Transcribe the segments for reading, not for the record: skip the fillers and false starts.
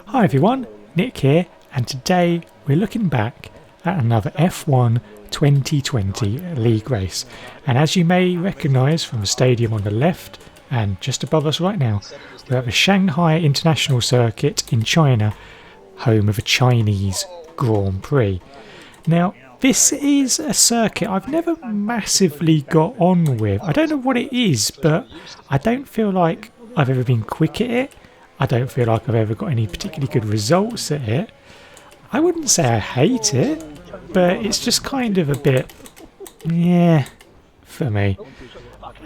Hi everyone, Nick here, and today we're looking back at another F1 2020 league race. And as you may recognise from the stadium on the left and just above us right now, we're at the Shanghai International Circuit in China, home of a Chinese Grand Prix. Now, this is a circuit I've never massively got on with. I don't know what it is, but I don't feel like I've ever been quick at it. I don't feel like I've ever got any particularly good results at it. I wouldn't say I hate it, but it's just kind of a bit, yeah, for me.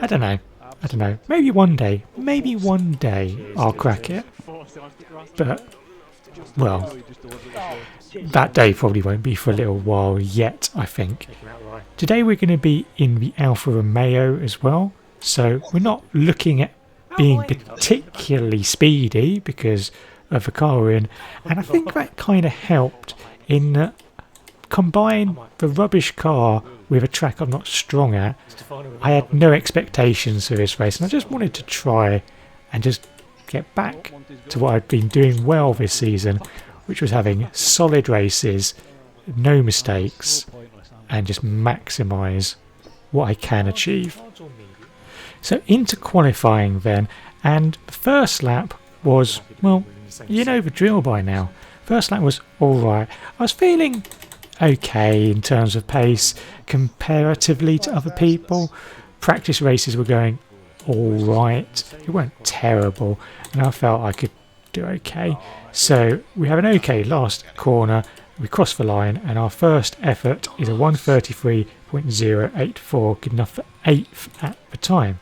I don't know. Maybe one day I'll crack it. But, well, that day probably won't be for a little while yet, I think. Today we're going to be in the Alfa Romeo as well, so we're not looking at being particularly speedy because of the car we're in, and I think that kind of helped in combine the rubbish car with a track I'm not strong at. I had no expectations for this race, and I just wanted to try and just get back to what I'd been doing well this season, which was having solid races, no mistakes, and just maximise what I can achieve. So into qualifying then, and the first lap was, well, you know the drill by now. First lap was alright. I was feeling okay in terms of pace comparatively to other people. Practice races were going alright. They weren't terrible, and I felt I could do okay. So we have an okay last corner. We cross the line, and our first effort is a 1:33.084, good enough for 8th at the time.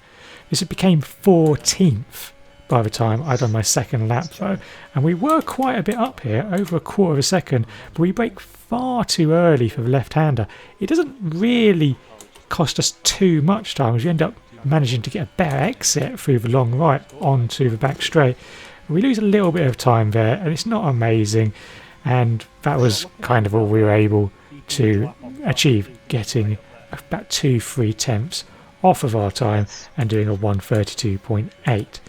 This became 14th by the time I'd done my second lap though, and we were quite a bit up here, over a quarter of a second, but we brake far too early for the left-hander. It doesn't really cost us too much time, as we end up managing to get a better exit through the long right onto the back straight. We lose a little bit of time there, and it's not amazing, and that was kind of all we were able to achieve, getting about 2-3 tenths off of our time and doing a 1:32.8.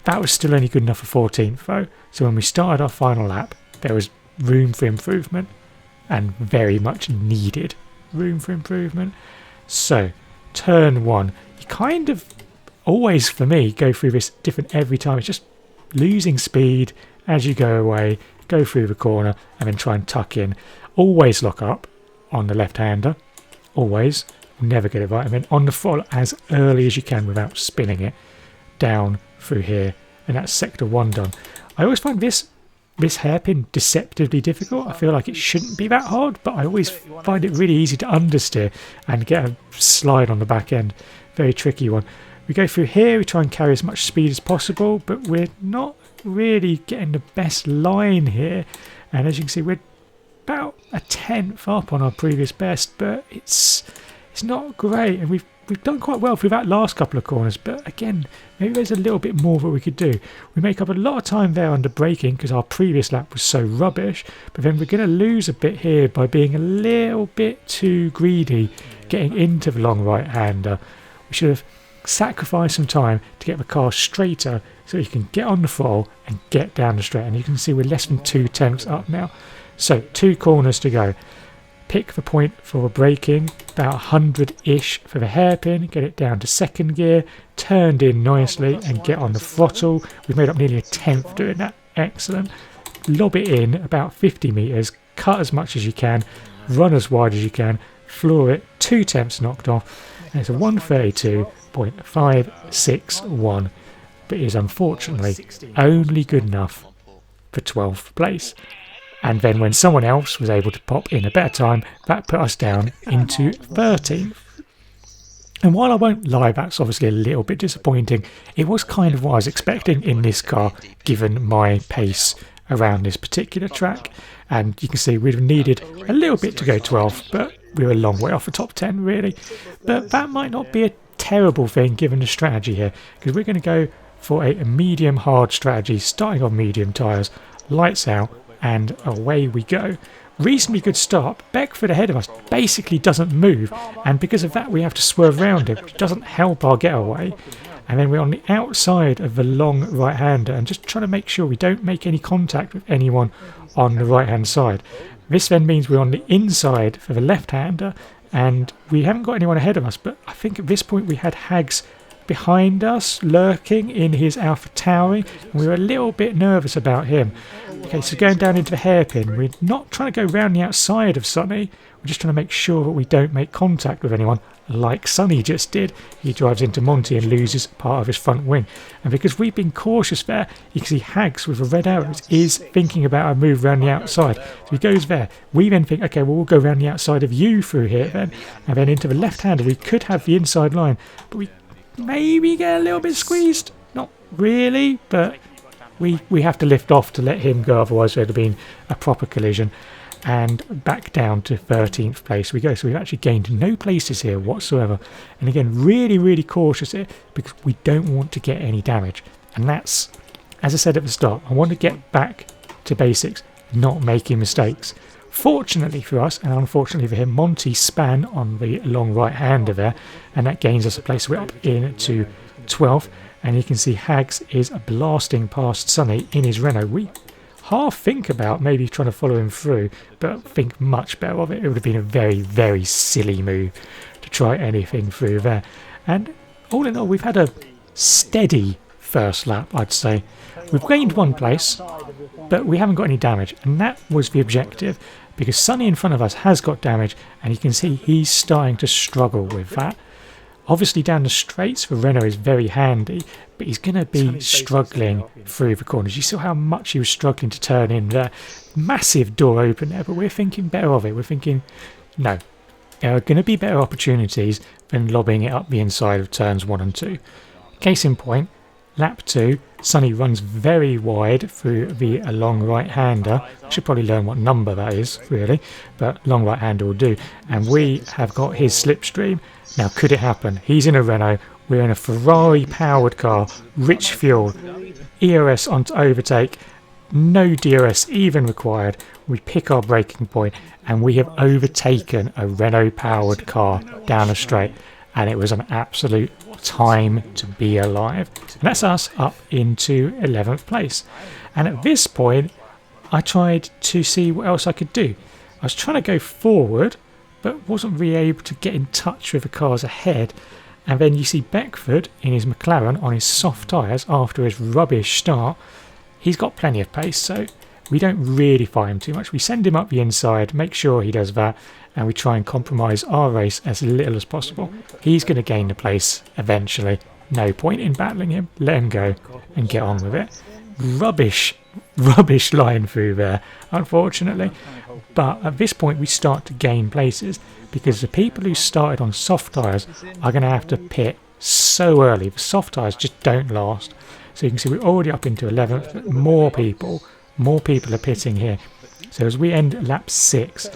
That was still only good enough for 14th though, so when we started our final lap there was room for improvement, and very much needed room for improvement. So turn 1, you kind of always, for me, go through this different every time. It's just losing speed as you go away, go through the corner and then try and tuck in. Always lock up on the left hander, always. Never get it right, and then on the throttle as early as you can without spinning it down through here, and that's sector 1 done. I always find this hairpin deceptively difficult. I feel like it shouldn't be that hard, but I always find it really easy to understeer and get a slide on the back end. Very tricky one. We go through here, we try and carry as much speed as possible, but we're not really getting the best line here, and as you can see we're about a tenth up on our previous best, but it's not great, and we've done quite well through that last couple of corners, but again, maybe there's a little bit more that we could do. We make up a lot of time there under braking because our previous lap was so rubbish, but then we're going to lose a bit here by being a little bit too greedy getting into the long right hander. We should have sacrificed some time to get the car straighter so you can get on the throttle and get down the straight, and you can see we're less than 2 tenths up now. So 2 corners to go. Pick the point for braking, about 100-ish for the hairpin, get it down to second gear, turned in nicely and get on the throttle. We've made up nearly a tenth doing that, excellent. Lob it in about 50 metres, cut as much as you can, run as wide as you can, floor it, 2 tenths knocked off, and it's a 1:32.561, but is unfortunately only good enough for 12th place. And then when someone else was able to pop in a better time, that put us down into 13th. And while I won't lie, that's obviously a little bit disappointing. It was kind of what I was expecting in this car, given my pace around this particular track. And you can see we'd have needed a little bit to go 12th, but we were a long way off the top 10 really. But that might not be a terrible thing given the strategy here, because we're going to go for a medium hard strategy, starting on medium tyres, lights out, and away we go. Reasonably good start. Beckford ahead of us basically doesn't move, and because of that we have to swerve around it, which doesn't help our getaway. and then we're on the outside of the long right-hander and just trying to make sure we don't make any contact with anyone on the right-hand side. This then means we're on the inside for the left-hander, and we haven't got anyone ahead of us, but I think at this point we had Hags behind us, lurking in his Alpha Tauri, and we were a little bit nervous about him. Okay, so going down into the hairpin, we're not trying to go round the outside of Sonny, we're just trying to make sure that we don't make contact with anyone, like Sonny just did. He drives into Monty and loses part of his front wing. And because we've been cautious there, you can see Hags with the red arrows is thinking about a move around the outside. So he goes there. We then think, okay, well, we'll go around the outside of you through here then. And then into the left-hander, we could have the inside line, but we maybe get a little bit squeezed. Not really, but we have to lift off to let him go, otherwise there would have been a proper collision. And back down to 13th place we go. So we've actually gained no places here whatsoever. And again, really, really cautious here because we don't want to get any damage. And that's, as I said at the start, I want to get back to basics, not making mistakes. Fortunately for us, and unfortunately for him, Monty span on the long right-hander there, and that gains us a place. We're up into 12th, and you can see Hags is blasting past Sonny in his Renault. We half think about maybe trying to follow him through, but think much better of it. It would have been a very, very silly move to try anything through there. And all in all, we've had a steady first lap, I'd say. We've gained one place, but we haven't got any damage, and that was the objective, because Sonny in front of us has got damage, and you can see he's starting to struggle with that. Obviously down the straights for Renault is very handy, but he's going to be struggling through the corners. You saw how much he was struggling to turn in there. Massive door open there, but we're thinking better of it. We're thinking, no, there are going to be better opportunities than lobbing it up the inside of turns 1 and 2. Case in point, lap 2, Sonny runs very wide through the long right-hander. I should probably learn what number that is, really, but long right-hander will do. And we have got his slipstream. Now, could it happen? He's in a Renault, we're in a Ferrari-powered car, rich fuel, ERS on to overtake, no DRS even required. We pick our braking point, and we have overtaken a Renault-powered car down a straight. And it was an absolute time to be alive. And that's us up into 11th place. And at this point, I tried to see what else I could do. I was trying to go forward, but wasn't really able to get in touch with the cars ahead. And then you see Beckford in his McLaren on his soft tyres after his rubbish start. He's got plenty of pace, so we don't really fight him too much. We send him up the inside, make sure he does that, and we try and compromise our race as little as possible. He's going to gain the place eventually. No point in battling him. Let him go and get on with it. Rubbish line through there, unfortunately. But at this point we start to gain places because the people who started on soft tyres are going to have to pit so early. The soft tyres just don't last. So you can see we're already up into 11th, but more people are pitting here. So as we end lap 6,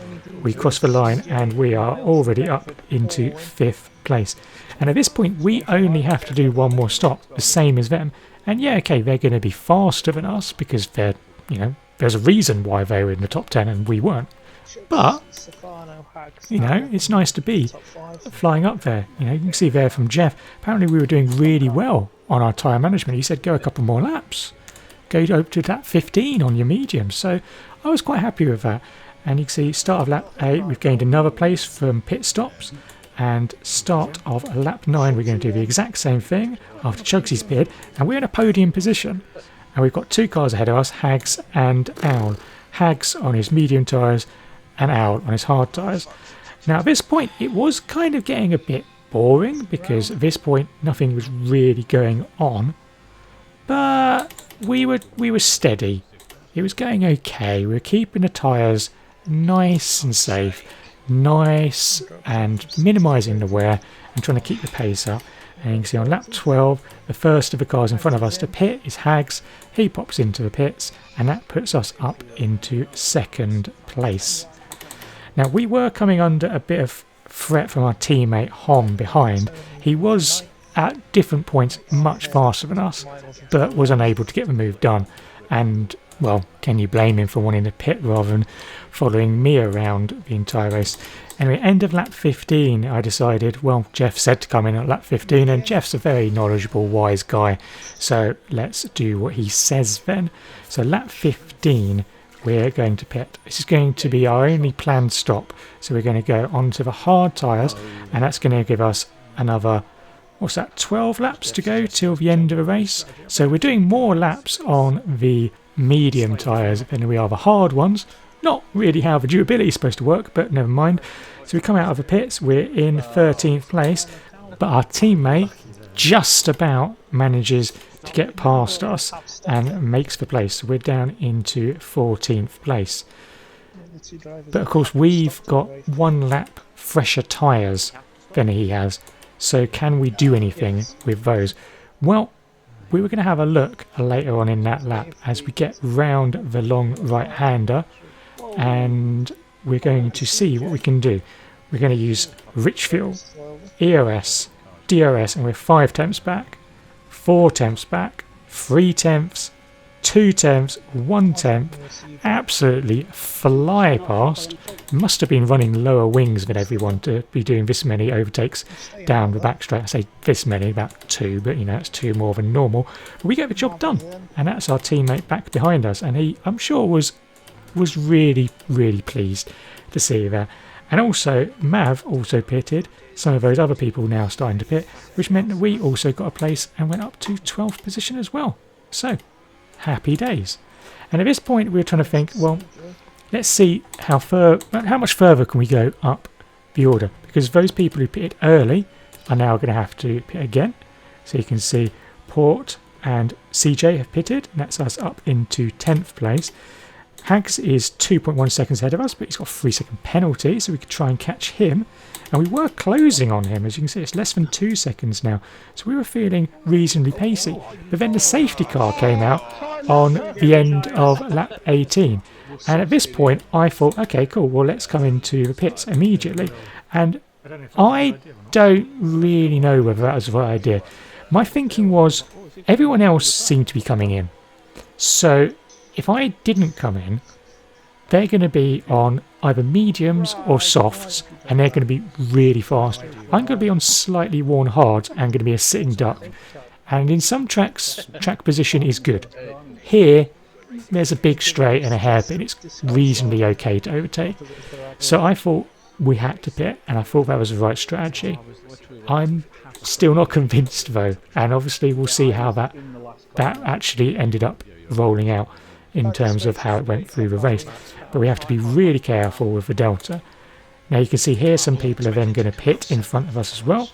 we cross the line and we are already up into 5th place. And at this point, we only have to do one more stop, the same as them. And yeah, okay, they're going to be faster than us because they're, there's a reason why they were in the top 10 and we weren't. But, it's nice to be flying up there. You can see there from Jeff, apparently we were doing really well on our tyre management. He said go a couple more laps. Go up to lap 15 on your medium. So I was quite happy with that. And you can see start of lap 8, we've gained another place from pit stops. And start of lap 9, we're going to do the exact same thing after Chugsy's pitted. And we're in a podium position. And we've got 2 cars ahead of us, Hags and Owl. Hags on his medium tyres and Owl on his hard tyres. Now at this point, it was kind of getting a bit boring because at this point, nothing was really going on. But we were steady. It was going okay. We were keeping the tyres nice and safe, nice and minimising the wear and trying to keep the pace up. And you can see on lap 12, the first of the cars in front of us to pit is Hags. He pops into the pits and that puts us up into 2nd place. Now we were coming under a bit of threat from our teammate Hong behind. He was at different points much faster than us, but was unable to get the move done. And well, can you blame him for wanting to pit rather than following me around the entire race? Anyway, end of lap 15, I decided, well, Jeff said to come in at lap 15, and Jeff's a very knowledgeable, wise guy, so let's do what he says then. So lap 15, we're going to pit. This is going to be our only planned stop, so we're going to go onto the hard tyres, and that's going to give us another, what's that, 12 laps to go till the end of the race. So we're doing more laps on the medium tyres than we are the hard ones. Not really how the durability is supposed to work, but never mind. So we come out of the pits, we're in 13th place, but our teammate just about manages to get past us and makes the place. So we're down into 14th place. But of course we've got 1 lap fresher tyres than he has. So can we do anything with those? Well, we were going to have a look later on in that lap as we get round the long right-hander, and we're going to see what we can do. We're going to use rich fuel, EOS, DRS, and we're 5 tenths back, 4 tenths back, 3 tenths, 2 tenths, 1 tenth, absolutely fly past. Must have been running lower wings than everyone to be doing this many overtakes down the back straight. I say this many, about 2, but you know, it's 2 more than normal. But we get the job done, and that's our teammate back behind us, and he, I'm sure, was really pleased to see that. And also Mav also pitted. Some of those other people now starting to pit, which meant that we also got a place and went up to 12th position as well. So happy days. And at this point we were trying to think, well, let's see how much further can we go up the order, because those people who pitted early are now going to have to pit again. So you can see Port and CJ have pitted, and that's us up into 10th place. Hags is 2.1 seconds ahead of us, but he's got a 3-second penalty, so we could try and catch him. And we were closing on him, as you can see, it's less than 2 seconds now. So we were feeling reasonably pacey. But then the safety car came out on the end of lap 18. And at this point, I thought, okay, cool, well, let's come into the pits immediately. And I don't really know whether that was the right idea. My thinking was, everyone else seemed to be coming in. So if I didn't come in, they're going to be on either mediums or softs, and they're going to be really fast. I'm going to be on slightly worn hards and going to be a sitting duck. And in some tracks, track position is good. Here, there's a big straight and a hairpin. It's reasonably okay to overtake. So I thought we had to pit, and I thought that was the right strategy. I'm still not convinced though, and obviously we'll see how that actually ended up rolling out in terms of how it went through the race. But we have to be really careful with the delta. Now you can see here some people are then going to pit in front of us as well.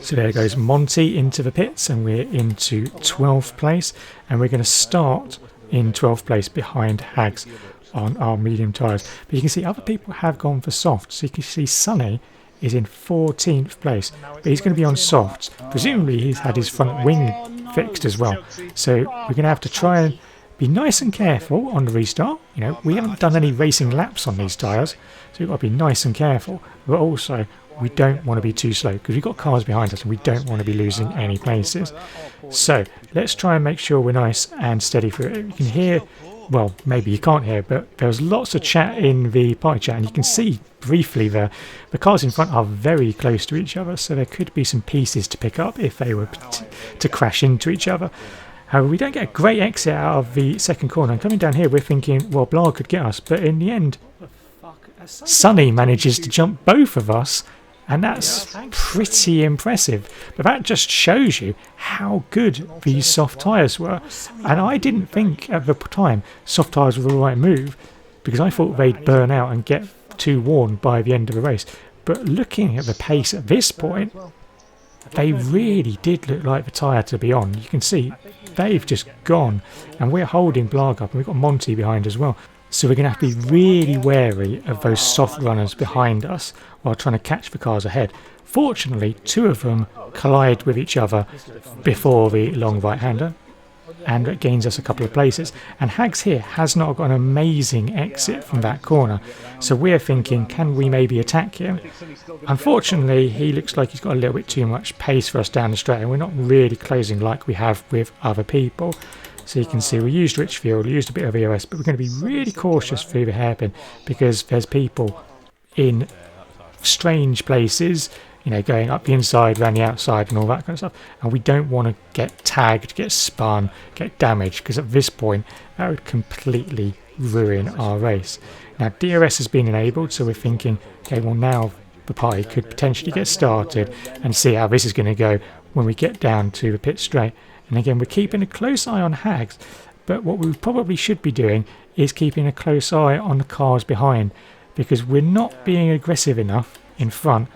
So there goes Monty into the pits, and we're into 12th place, and we're going to start in 12th place behind Hags on our medium tyres. But you can see other people have gone for softs. So you can see Sonny is in 14th place, but he's going to be on softs. Presumably he's had his front wing fixed as well. So we're going to have to try and be nice and careful on the restart. You know, we haven't done any racing laps on these tyres, so we've got to be nice and careful. But also, we don't want to be too slow, because we've got cars behind us and we don't want to be losing any places. So let's try and make sure we're nice and steady through it. You can hear, well, maybe you can't hear, but there was lots of chat in the party chat, and you can see briefly the cars in front are very close to each other, so there could be some pieces to pick up if they were to crash into each other. However, we don't get a great exit out of the second corner, and coming down here we're thinking, well, Blah could get us, but in the end Sonny manages to jump both of us, and that's pretty impressive. But that just shows you how good these soft tyres were. And I didn't think at the time soft tyres were the right move, because I thought they'd burn out and get too worn by the end of the race. But looking at the pace at this point, they really did look like the tyre to be on. You can see they've just gone, and we're holding Blarg up, and we've got Monty behind as well. So we're going to have to be really wary of those soft runners behind us while trying to catch the cars ahead. Fortunately, 2 of them collide with each other before the long right-hander, and it gains us a couple of places. And Hags here has not got an amazing exit from that corner, so we're thinking, can we maybe attack him? Unfortunately, he looks like he's got a little bit too much pace for us down the straight, and we're not really closing like we have with other people. So you can see we used rich fuel, used a bit of EOS, but we're going to be really cautious through the hairpin because there's people in strange places, you know, going up the inside, around the outside and all that kind of stuff, and we don't want to get tagged, get spun, get damaged, because at this point that would completely ruin our race. Now DRS has been enabled, so we're thinking, okay, well now the party could potentially get started and see how this is going to go when we get down to the pit straight. And again, we're keeping a close eye on Hags, but what we probably should be doing is keeping a close eye on the cars behind, because we're not being aggressive enough in front,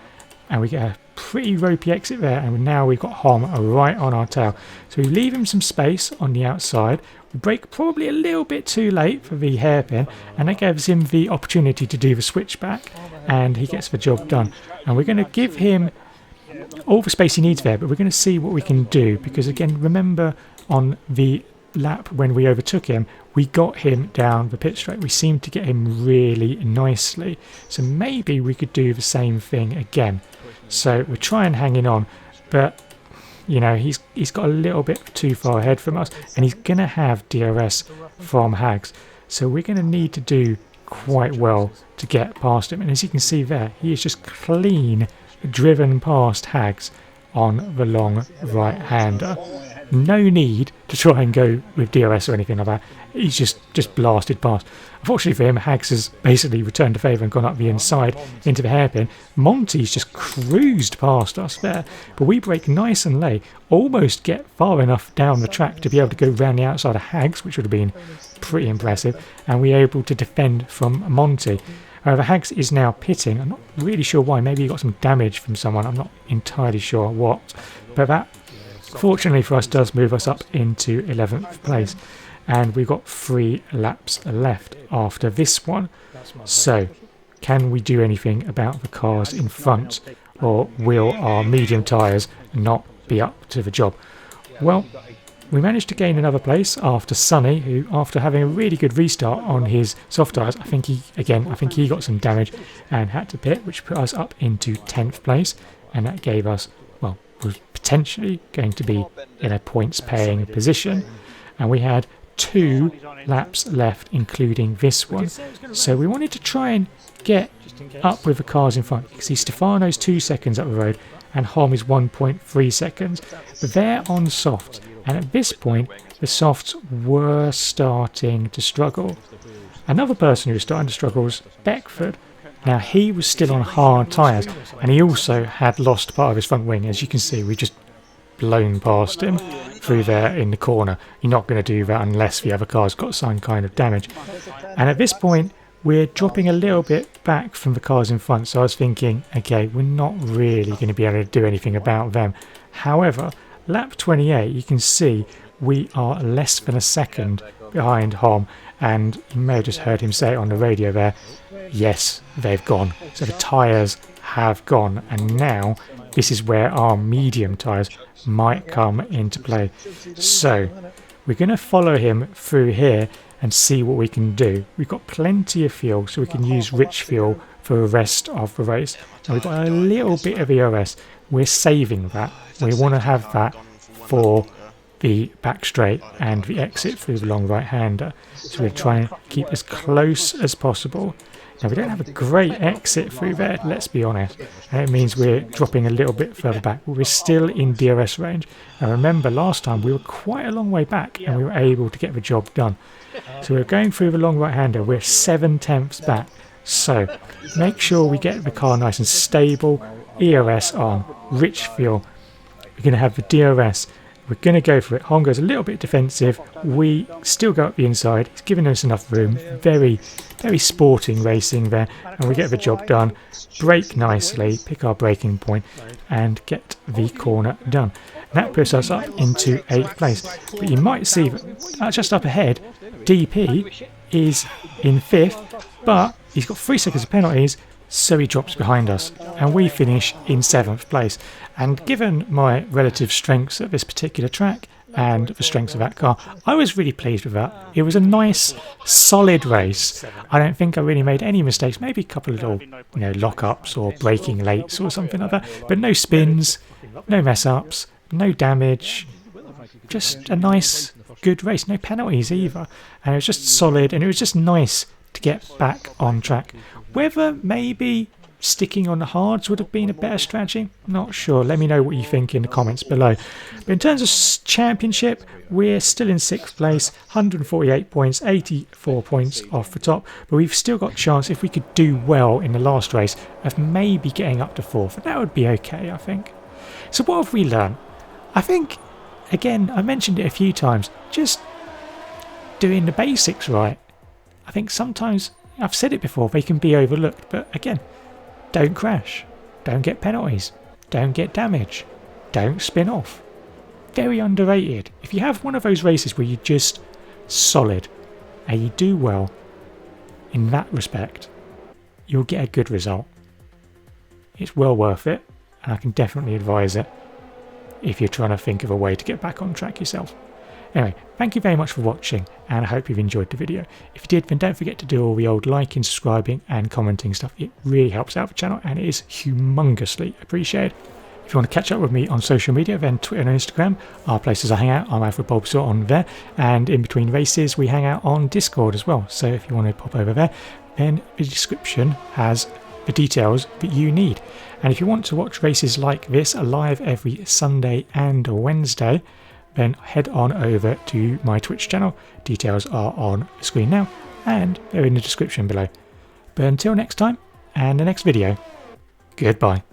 and we get a pretty ropey exit there, and now we've got Hom right on our tail. So we leave him some space on the outside. We brake probably a little bit too late for the hairpin, and that gives him the opportunity to do the switchback, and he gets the job done. And we're going to give him all the space he needs there, but we're going to see what we can do, because again, remember on the lap when we overtook him, we got him down the pit straight. We seemed to get him really nicely, so maybe we could do the same thing again. So we're trying hanging on, but you know, he's got a little bit too far ahead from us, and he's going to have DRS from Hags, so we're going to need to do quite well to get past him. And as you can see there, he is just clean driven past Hags on the long right-hander. No need to try and go with DRS or anything like that. He's just blasted past. Unfortunately for him, Hags has basically returned the favour and gone up the inside into the hairpin. Monty's just cruised past us there, but we brake nice and late, almost get far enough down the track to be able to go round the outside of Hags, which would have been pretty impressive, and we were able to defend from Monty. However, Hags is now pitting. I'm not really sure why. Maybe he got some damage from someone. I'm not entirely sure what. But that, fortunately for us, does move us up into 11th place. And we've got 3 laps left after this one. So, can we do anything about the cars in front? Or will our medium tyres not be up to the job? Well, we managed to gain another place after Sonny, who, after having a really good restart on his soft tyres, I think he got some damage and had to pit, which put us up into 10th place, and that gave us, well, was potentially going to be in a points-paying position, and we had 2 laps left, including this one. So we wanted to try and get up with the cars in front. You can see Stefano's 2 seconds up the road, and Hom is 1.3 seconds, but they're on softs. And at this point, the softs were starting to struggle. Another person who was starting to struggle was Beckford. Now, he was still on hard tyres, and he also had lost part of his front wing. As you can see, we just blown past him through there in the corner. You're not going to do that unless the other car's got some kind of damage. And at this point, we're dropping a little bit back from the cars in front. So I was thinking, okay, we're not really going to be able to do anything about them. However, lap 28, you can see we are less than a second behind Hom, and you may have just heard him say it on the radio there, yes, they've gone. So the tyres have gone, and now this is where our medium tyres might come into play. So we're going to follow him through here and see what we can do. We've got plenty of fuel, so we can use rich fuel for the rest of the race. And we've got a little bit of EOS. We're saving that. We want to have that for the back straight and the exit through the long right-hander. So we're trying to keep as close as possible. Now, we don't have a great exit through there, let's be honest. And it means we're dropping a little bit further back, but we're still in DRS range. Now, remember, last time we were quite a long way back and we were able to get the job done. So we're going through the long right-hander. We're 7/10ths back. So make sure we get the car nice and stable. EOS on, rich fuel. We're going to have the DRS. We're going to go for it. Hom goes a little bit defensive. We still go up the inside. It's giving us enough room. Very, very sporting racing there. And we get the job done. Brake nicely, pick our braking point, and get the corner done. And that puts us up into 8th place. But you might see that just up ahead, DP is in 5th, but he's got 3 seconds of penalties, so he drops behind us, and we finish in 7th place. And given my relative strengths at this particular track and the strengths of that car, I was really pleased with that. It was a nice, solid race. I don't think I really made any mistakes. Maybe a couple of little, lock-ups or braking lates or something like that, but no spins, no mess-ups, no damage. Just a nice good race, no penalties either, and it was just solid, and it was just nice to get back on track. Whether maybe sticking on the hards would have been a better strategy, not sure. Let me know what you think in the comments below. But in terms of championship, we're still in 6th place, 148 points, 84 points off the top, but we've still got a chance, if we could do well in the last race, of maybe getting up to 4th, and that would be okay, I think. So what have we learned? I think, again, I mentioned it a few times, just doing the basics right. I think sometimes, I've said it before, they can be overlooked, but again, don't crash, don't get penalties, don't get damage, don't spin off. Very underrated. If you have one of those races where you're just solid and you do well in that respect, you'll get a good result. It's well worth it, and I can definitely advise it if you're trying to think of a way to get back on track yourself. Anyway, thank you very much for watching, and I hope you've enjoyed the video. If you did, then don't forget to do all the old liking, subscribing and commenting stuff. It really helps out the channel and it is humongously appreciated. If you want to catch up with me on social media, then Twitter and Instagram are places I hang out. I'm Alfred Bulbasaur on there, and in between races we hang out on Discord as well. So if you want to pop over there, then the description has the details that you need. And if you want to watch races like this live every Sunday and Wednesday, then head on over to my Twitch channel. Details are on the screen now and they're in the description below. But until next time and the next video, goodbye.